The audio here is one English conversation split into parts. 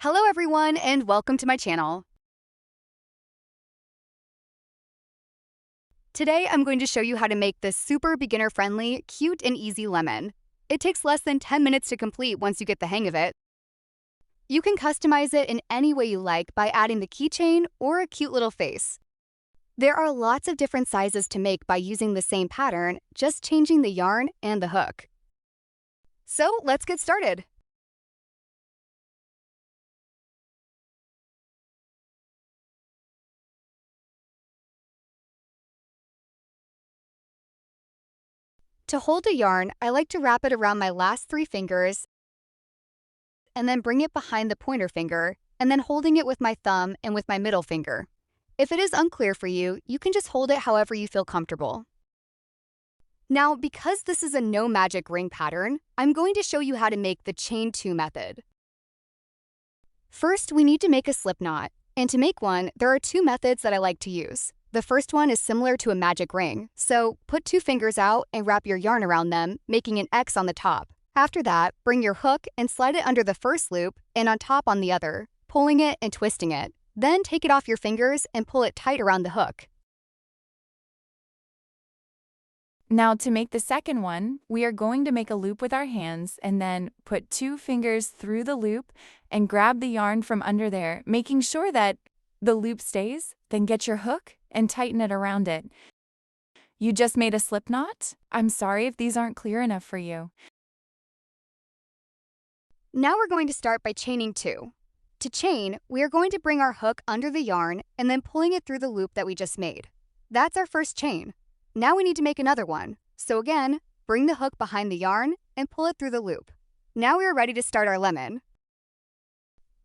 Hello everyone and welcome to my channel. Today I'm going to show you how to make this super beginner-friendly, cute and easy lemon. It takes less than 10 minutes to complete once you get the hang of it. You can customize it in any way you like by adding the keychain or a cute little face. There are lots of different sizes to make by using the same pattern, just changing the yarn and the hook. So let's get started. To hold a yarn, I like to wrap it around my last 3 fingers and then bring it behind the pointer finger, and then holding it with my thumb and with my middle finger. If it is unclear for you, you can just hold it however you feel comfortable. Now, because this is a no magic ring pattern, I'm going to show you how to make the chain 2 method. First, we need to make a slip knot, and to make one, there are 2 methods that I like to use. The first one is similar to a magic ring, so put 2 fingers out and wrap your yarn around them, making an X on the top. After that, bring your hook and slide it under the first loop and on top on the other, pulling it and twisting it. Then take it off your fingers and pull it tight around the hook. Now to make the second one, we are going to make a loop with our hands and then put 2 fingers through the loop and grab the yarn from under there, making sure that the loop stays, then get your hook and tighten it around it. You just made a slip knot? I'm sorry if these aren't clear enough for you. Now we're going to start by chaining 2. To chain, we are going to bring our hook under the yarn and then pulling it through the loop that we just made. That's our first chain. Now we need to make another one. So again, bring the hook behind the yarn and pull it through the loop. Now we are ready to start our lemon.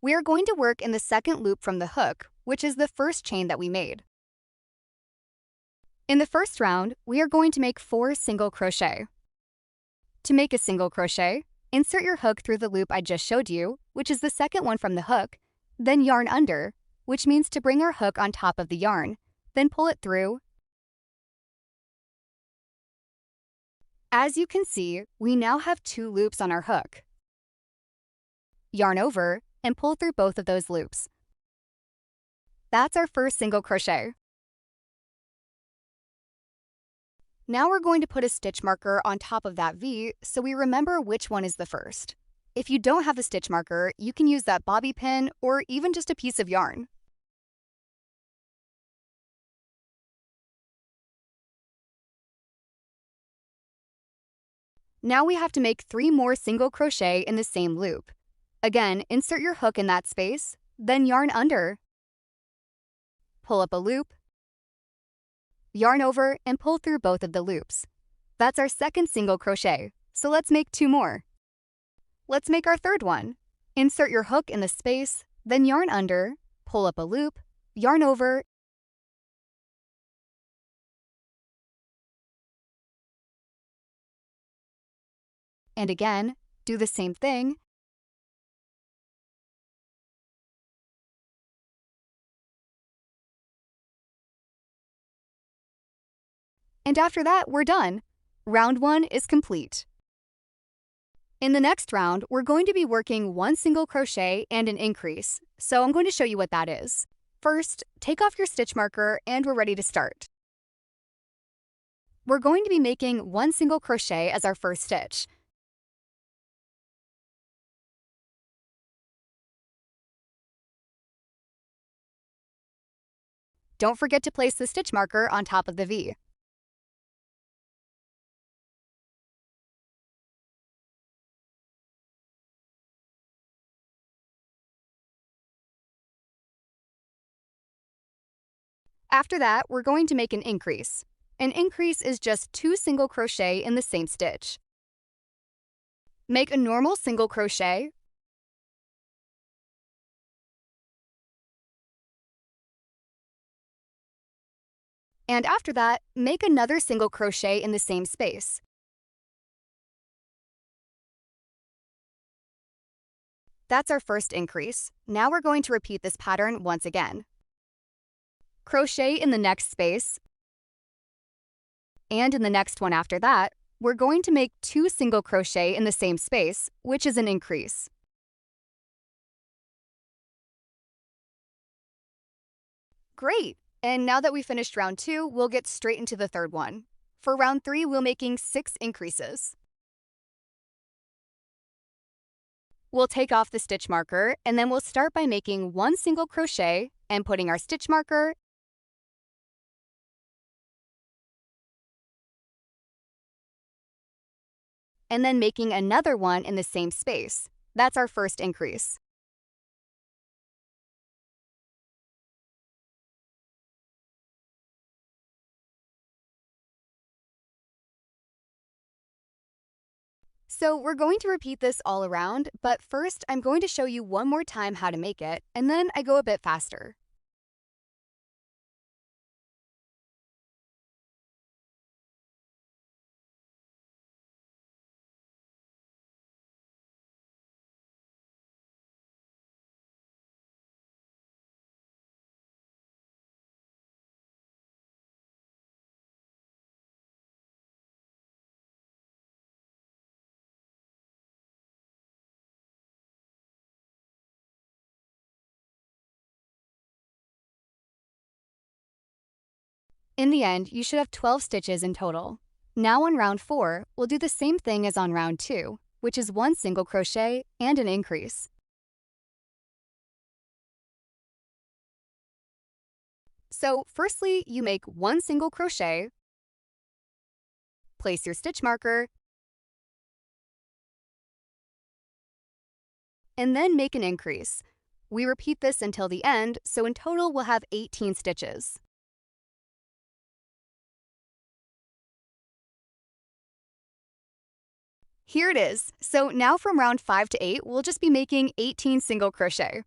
We are going to work in the second loop from the hook, which is the first chain that we made. In the first round, we are going to make 4 single crochet. To make a single crochet, insert your hook through the loop I just showed you, which is the second one from the hook, then yarn under, which means to bring our hook on top of the yarn, then pull it through. As you can see, we now have 2 loops on our hook. Yarn over and pull through both of those loops. That's our first single crochet. Now we're going to put a stitch marker on top of that V so we remember which one is the first. If you don't have a stitch marker, you can use that bobby pin or even just a piece of yarn. Now we have to make 3 more single crochet in the same loop. Again, insert your hook in that space, then yarn under. Pull up a loop, yarn over, and pull through both of the loops. That's our second single crochet, so let's make 2 more. Let's make our third one. Insert your hook in the space, then yarn under, pull up a loop, yarn over, and again, do the same thing. And after that, we're done. Round 1 is complete. In the next round, we're going to be working 1 single crochet and an increase, so I'm going to show you what that is. First, take off your stitch marker and we're ready to start. We're going to be making 1 single crochet as our first stitch. Don't forget to place the stitch marker on top of the V. After that, we're going to make an increase. An increase is just 2 single crochet in the same stitch. Make a normal single crochet, and after that, make another single crochet in the same space. That's our first increase. Now we're going to repeat this pattern once again. Crochet in the next space, and in the next one after that, we're going to make 2 single crochet in the same space, which is an increase. Great! And now that we finished round 2, we'll get straight into the third one. For round 3, we're making 6 increases. We'll take off the stitch marker, and then we'll start by making 1 single crochet and putting our stitch marker and then making another one in the same space. That's our first increase. So we're going to repeat this all around, but first I'm going to show you one more time how to make it, and then I go a bit faster. In the end, you should have 12 stitches in total. Now on round 4, we'll do the same thing as on round 2, which is 1 single crochet and an increase. So firstly, you make 1 single crochet, place your stitch marker, and then make an increase. We repeat this until the end, so in total we'll have 18 stitches. Here it is. So now from round 5 to 8, we'll just be making 18 single crochet.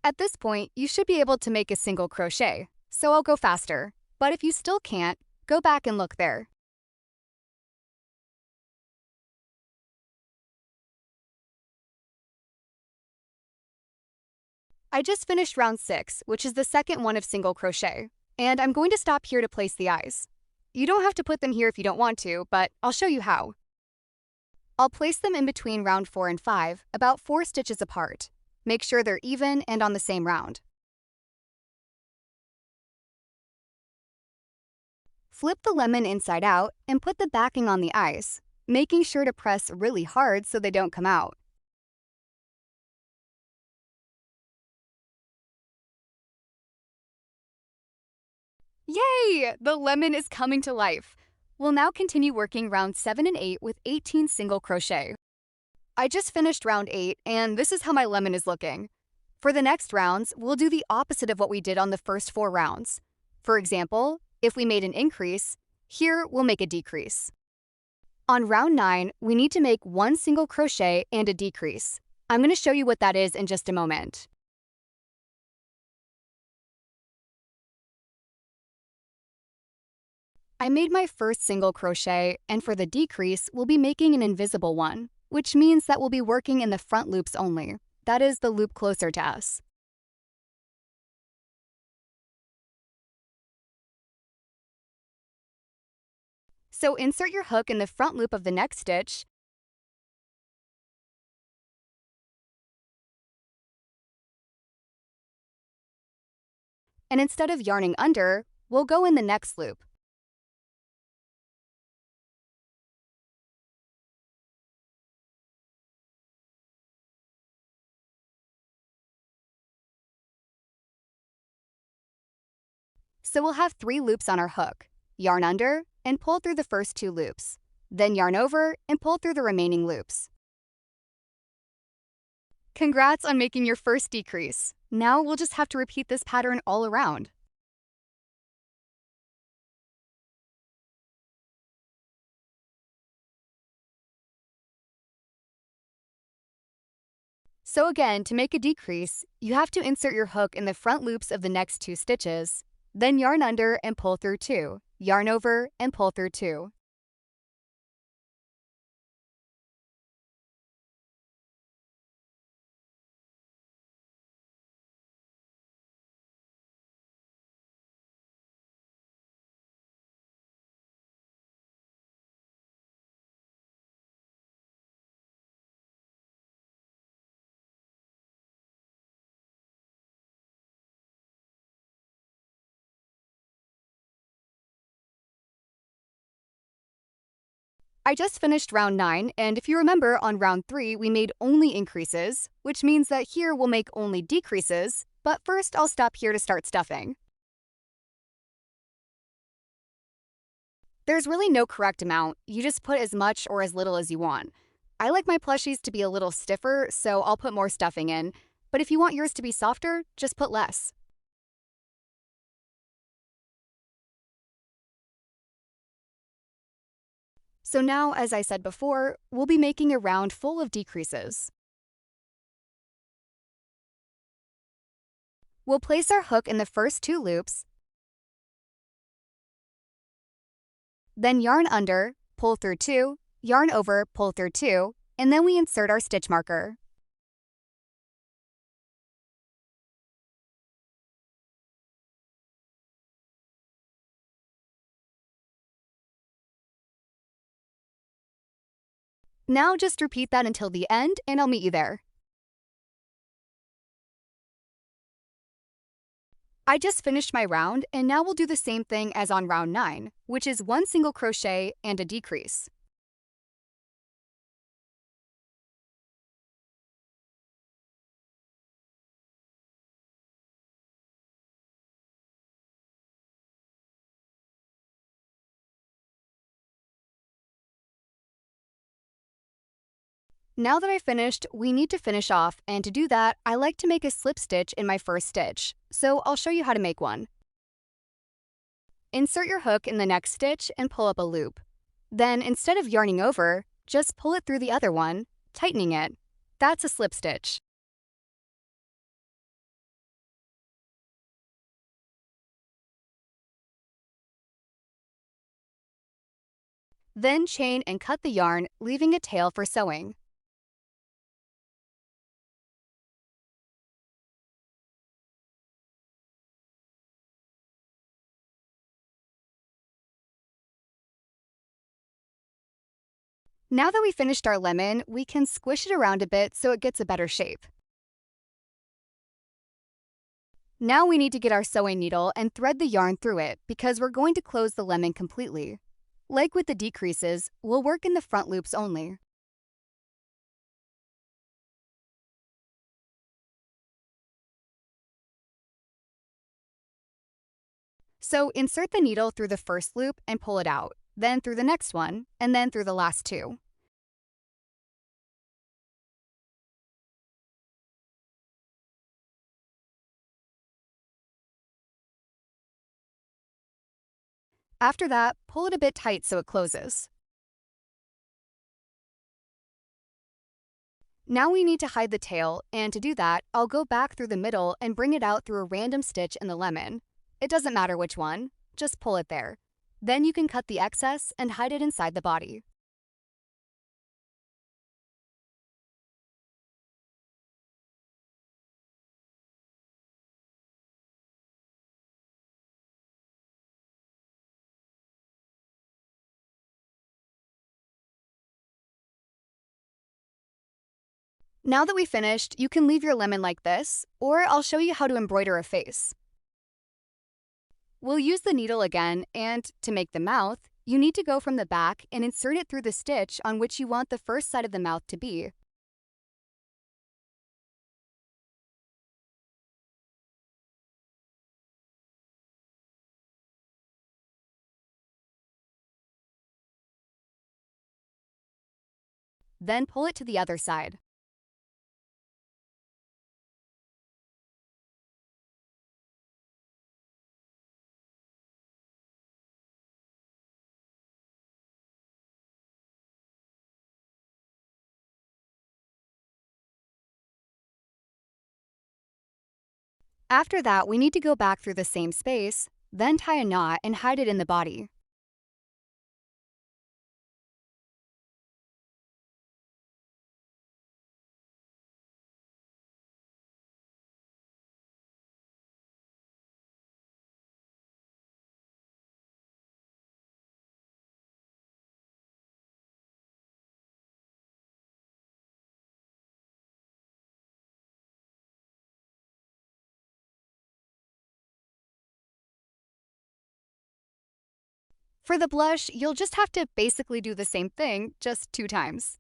At this point, you should be able to make a single crochet, so I'll go faster. But if you still can't, go back and look there. I just finished round 6, which is the second one of single crochet, and I'm going to stop here to place the eyes. You don't have to put them here if you don't want to, but I'll show you how. I'll place them in between round 4 and 5, about 4 stitches apart. Make sure they're even and on the same round. Flip the lemon inside out and put the backing on the eyes, making sure to press really hard so they don't come out. Yay! The lemon is coming to life. We'll now continue working round 7 and 8 with 18 single crochet. I just finished round 8, and this is how my lemon is looking. For the next rounds, we'll do the opposite of what we did on the first 4 rounds. For example, if we made an increase, here we'll make a decrease. On round 9, we need to make 1 single crochet and a decrease. I'm going to show you what that is in just a moment. I made my first single crochet, and for the decrease, we'll be making an invisible one, which means that we'll be working in the front loops only. That is the loop closer to us. So insert your hook in the front loop of the next stitch, and instead of yarning under, we'll go in the next loop. So we'll have 3 loops on our hook. Yarn under and pull through the first 2 loops. Then yarn over and pull through the remaining loops. Congrats on making your first decrease. Now we'll just have to repeat this pattern all around. So again, to make a decrease, you have to insert your hook in the front loops of the next 2 stitches, then yarn under and pull through 2, yarn over and pull through 2. I just finished round 9, and if you remember, on round 3 we made only increases, which means that here we'll make only decreases, but first I'll stop here to start stuffing. There's really no correct amount, you just put as much or as little as you want. I like my plushies to be a little stiffer, so I'll put more stuffing in, but if you want yours to be softer, just put less. So now, as I said before, we'll be making a round full of decreases. We'll place our hook in the first 2 loops, then yarn under, pull through 2, yarn over, pull through 2, and then we insert our stitch marker. Now just repeat that until the end, and I'll meet you there. I just finished my round, and now we'll do the same thing as on round 9, which is 1 single crochet and a decrease. Now that I finished, we need to finish off, and to do that, I like to make a slip stitch in my first stitch, so I'll show you how to make one. Insert your hook in the next stitch and pull up a loop. Then, instead of yarning over, just pull it through the other one, tightening it. That's a slip stitch. Then chain and cut the yarn, leaving a tail for sewing. Now that we finished our lemon, we can squish it around a bit so it gets a better shape. Now we need to get our sewing needle and thread the yarn through it because we're going to close the lemon completely. Like with the decreases, we'll work in the front loops only. So insert the needle through the first loop and pull it out, then through the next one, and then through the last 2. After that, pull it a bit tight so it closes. Now we need to hide the tail, and to do that, I'll go back through the middle and bring it out through a random stitch in the lemon. It doesn't matter which one, just pull it there. Then you can cut the excess and hide it inside the body. Now that we finished, you can leave your lemon like this, or I'll show you how to embroider a face. We'll use the needle again, and to make the mouth, you need to go from the back and insert it through the stitch on which you want the first side of the mouth to be. Then pull it to the other side. After that, we need to go back through the same space, then tie a knot and hide it in the body. For the blush, you'll just have to basically do the same thing, just 2 times.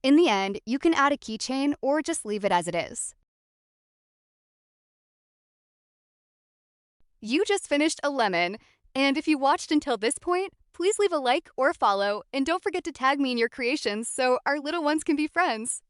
In the end, you can add a keychain or just leave it as it is. You just finished a lemon, and if you watched until this point, please leave a like or follow, and don't forget to tag me in your creations so our little ones can be friends.